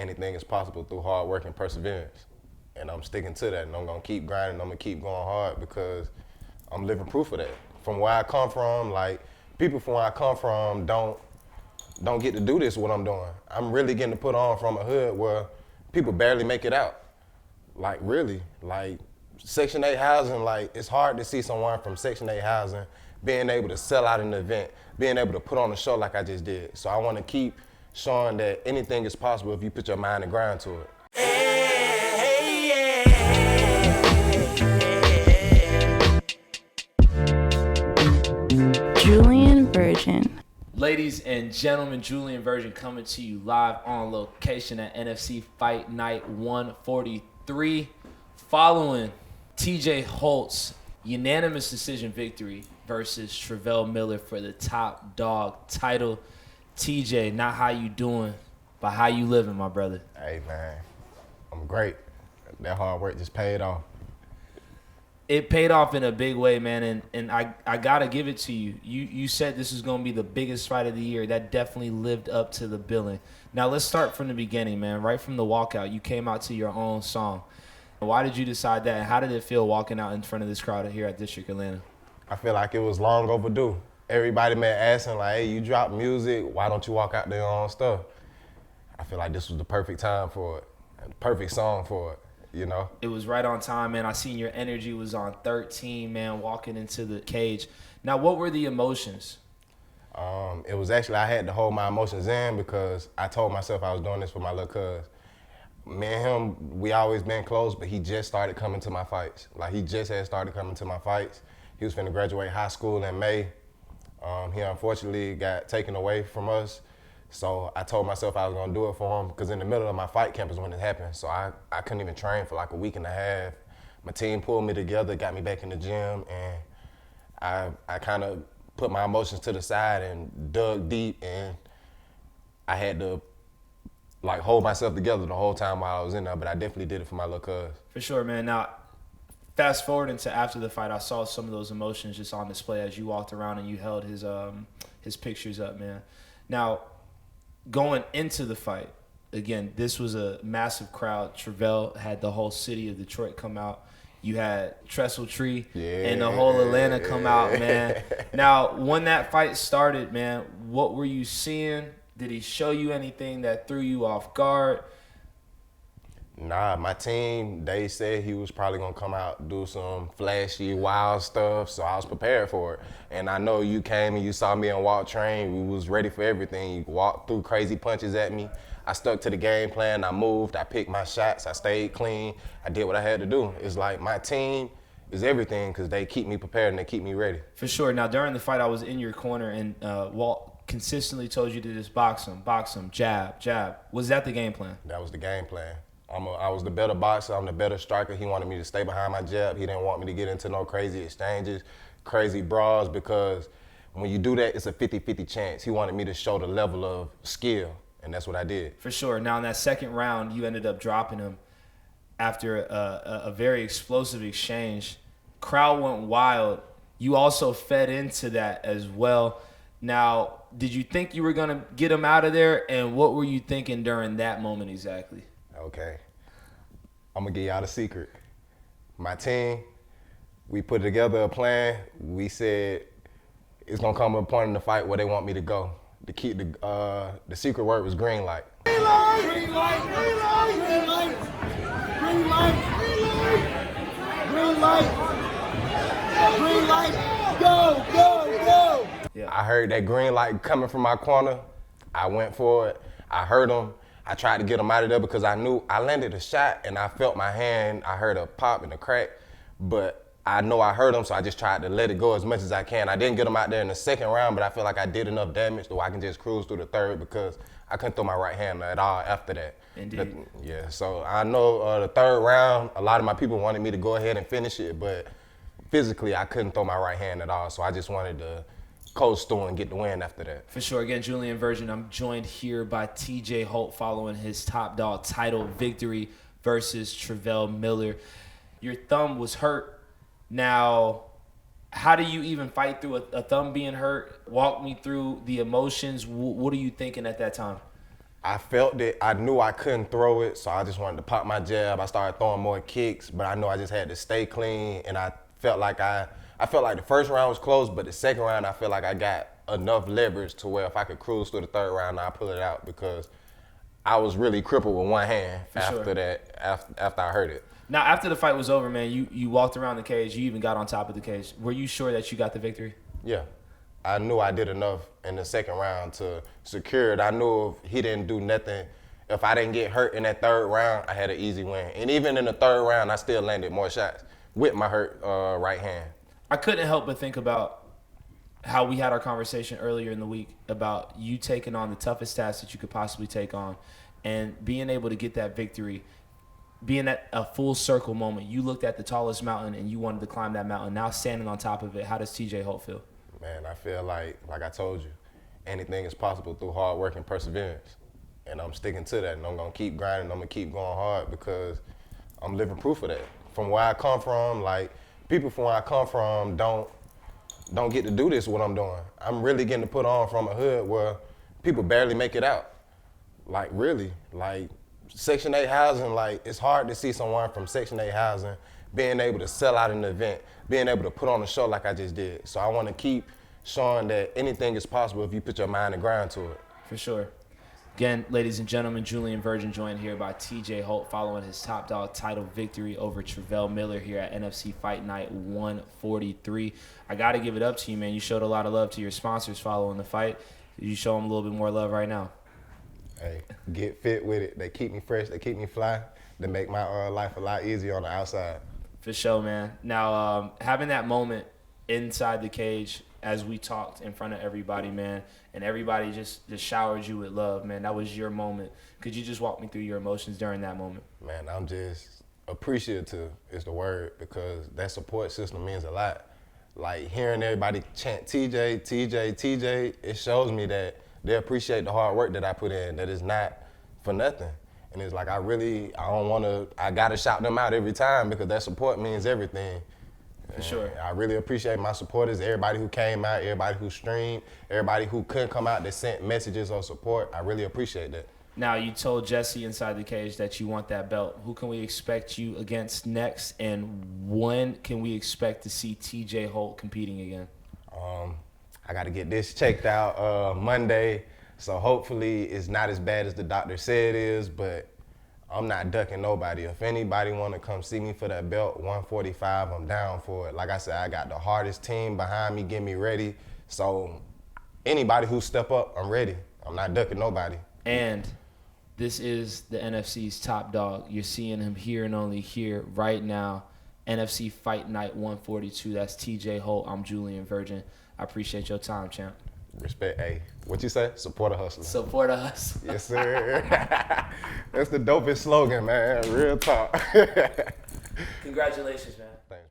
anything is possible through hard work and perseverance. And I'm sticking to that, and I'm gonna keep grinding, I'm gonna keep going hard because I'm living proof of that. From where I come from, like, people from where I come from don't get to do this, what I'm doing. I'm really getting to put on from a hood where people barely make it out. Like, really, like, Section 8 housing, like, it's hard to see someone from Section 8 housing being able to sell out an event, being able to put on a show like I just did. So I want to keep showing that anything is possible if you put your mind and grind to it. Julien Virgin. Ladies and gentlemen, Julien Virgin coming to you live on location at NFC Fight Night 143. Following TJ Holt's unanimous decision victory versus Travell Miller for the top dog title. TJ, not how you doing, but how you living, my brother? Hey, man, I'm great. That hard work just paid off. It paid off in a big way, man, and I got to give it to you. You said this is going to be the biggest fight of the year. That definitely lived up to the billing. Now, let's start from the beginning, man. Right from the walkout, you came out to your own song. Why did you decide that? How did it feel walking out in front of this crowd here at District Atlanta? I feel like it was long overdue. Everybody been asking, like, hey, you drop music, why don't you walk out there on stuff? I feel like this was the perfect time for it, the perfect song for it. You know, it was right on time, man. I seen your energy was on 13, man, walking into the cage. Now, what were the emotions? It was actually, I had to hold my emotions in because I told myself I was doing this for my little cuz. Me and him, we always been close, but he just started coming to my fights. Like, he just had started coming to my fights. He was finna graduate high school in May. He unfortunately got taken away from us. So I told myself I was gonna do it for him because in the middle of my fight camp is when it happened. So I couldn't even train for like a week and a half. My team pulled me together, got me back in the gym, and I kind of put my emotions to the side and dug deep, and I had to like hold myself together the whole time while I was in there, but I definitely did it for my little cuz. For sure, man. Now, fast forward into after the fight, I saw some of those emotions just on display as you walked around and you held his pictures up, man. Now, going into the fight, again, this was a massive crowd. Travell had the whole city of Detroit come out. You had Trestle Tree and the whole Atlanta come out, man. Now, when that fight started, man, what were you seeing? Did he show you anything that threw you off guard? Nah, my team, they said he was probably gonna come out and do some flashy, wild stuff, so I was prepared for it. And I know you came and you saw me on Walk Train, we was ready for everything. You walked through crazy punches at me. I stuck to the game plan, I moved, I picked my shots, I stayed clean, I did what I had to do. It's like my team is everything because they keep me prepared and they keep me ready. For sure. Now, during the fight, I was in your corner and Walt consistently told you to just box him, jab, jab. Was that the game plan? That was the game plan. I was the better boxer, I'm the better striker. He wanted me to stay behind my jab. He didn't want me to get into no crazy exchanges, crazy brawls, because when you do that, it's a 50-50 chance. He wanted me to show the level of skill, and that's what I did. For sure. Now, in that second round, you ended up dropping him after a very explosive exchange. Crowd went wild. You also fed into that as well. Now, did you think you were going to get him out of there, and what were you thinking during that moment exactly? Okay, I'm gonna give y'all the secret. My team, we put together a plan. We said it's gonna come a point in the fight where they want me to go. The secret word was green light. Green light, green light, green light, green light, green light, green light, green light, go, go, go. Yeah. I heard that green light coming from my corner. I went for it. I heard him. I tried to get him out of there because I knew I landed a shot and I felt my hand. I heard a pop and a crack, but I know I hurt him, so I just tried to let it go as much as I can. I didn't get him out there in the second round, but I feel like I did enough damage so I can just cruise through the third because I couldn't throw my right hand at all after that. Indeed. Yeah, so I know the third round, a lot of my people wanted me to go ahead and finish it, but physically I couldn't throw my right hand at all, so I just wanted to coast through and get the win after that. For sure. Again, Julien Virgin, I'm joined here by TJ Holt following his top dog title victory versus Travell Miller. Your thumb was hurt. Now, how do you even fight through a thumb being hurt? Walk me through the emotions. What are you thinking at that time? I felt it. I knew I couldn't throw it, so I just wanted to pop my jab. I started throwing more kicks, but I knew I just had to stay clean. And I felt like the first round was close, but the second round I feel like I got enough leverage to where if I could cruise through the third round, I'd pull it out because I was really crippled with one hand after I hurt it. Now, after the fight was over, man, you walked around the cage. You even got on top of the cage. Were you sure that you got the victory? Yeah. I knew I did enough in the second round to secure it. I knew if he didn't do nothing, if I didn't get hurt in that third round, I had an easy win. And even in the third round, I still landed more shots with my hurt right hand. I couldn't help but think about how we had our conversation earlier in the week about you taking on the toughest task that you could possibly take on and being able to get that victory. Being at a full circle moment, you looked at the tallest mountain and you wanted to climb that mountain. Now standing on top of it, how does TJ Holt feel? Man, I feel like I told you, anything is possible through hard work and perseverance. And I'm sticking to that, and I'm gonna keep grinding, I'm gonna keep going hard because I'm living proof of that. From where I come from, like, people from where I come from don't get to do this, what I'm doing. I'm really getting to put on from a hood where people barely make it out. Like, really, like, Section 8 housing, like, it's hard to see someone from Section 8 housing being able to sell out an event, being able to put on a show like I just did. So I want to keep showing that anything is possible if you put your mind and grind to it. For sure. Again, ladies and gentlemen, Julien Virgin joined here by TJ Holt following his top dog title victory over Travell Miller here at NFC Fight Night 143. I got to give it up to you, man. You showed a lot of love to your sponsors following the fight. You show them a little bit more love right now. Hey, get fit with it. They keep me fresh. They keep me fly. They make my life a lot easier on the outside. For sure, man. Now, having that moment inside the cage as we talked in front of everybody, man, and everybody just showered you with love, man. That was your moment. Could you just walk me through your emotions during that moment? Man, I'm just appreciative is the word because that support system means a lot. Like, hearing everybody chant TJ, TJ, TJ, it shows me that they appreciate the hard work that I put in, that it's not for nothing. And it's like, I gotta shout them out every time because that support means everything. For sure. I really appreciate my supporters, everybody who came out, everybody who streamed, everybody who couldn't come out that sent messages of support. I really appreciate that. Now, you told Jesse inside the cage that you want that belt. Who can we expect you against next, and when can we expect to see TJ Holt competing again? I got to get this checked out Monday, so hopefully it's not as bad as the doctor said it is, but I'm not ducking nobody. If anybody want to come see me for that belt, 145, I'm down for it. Like I said, I got the hardest team behind me, get me ready. So anybody who step up, I'm ready. I'm not ducking nobody. And this is the NFC's top dog. You're seeing him here and only here right now. NFC Fight Night 142. That's TJ Holt. I'm Julien Virgin. I appreciate your time, champ. Respect. Hey, what you say? Support a hustler. Support a hustler. Yes, sir. That's the dopest slogan, man. Real talk. Congratulations, man. Thanks.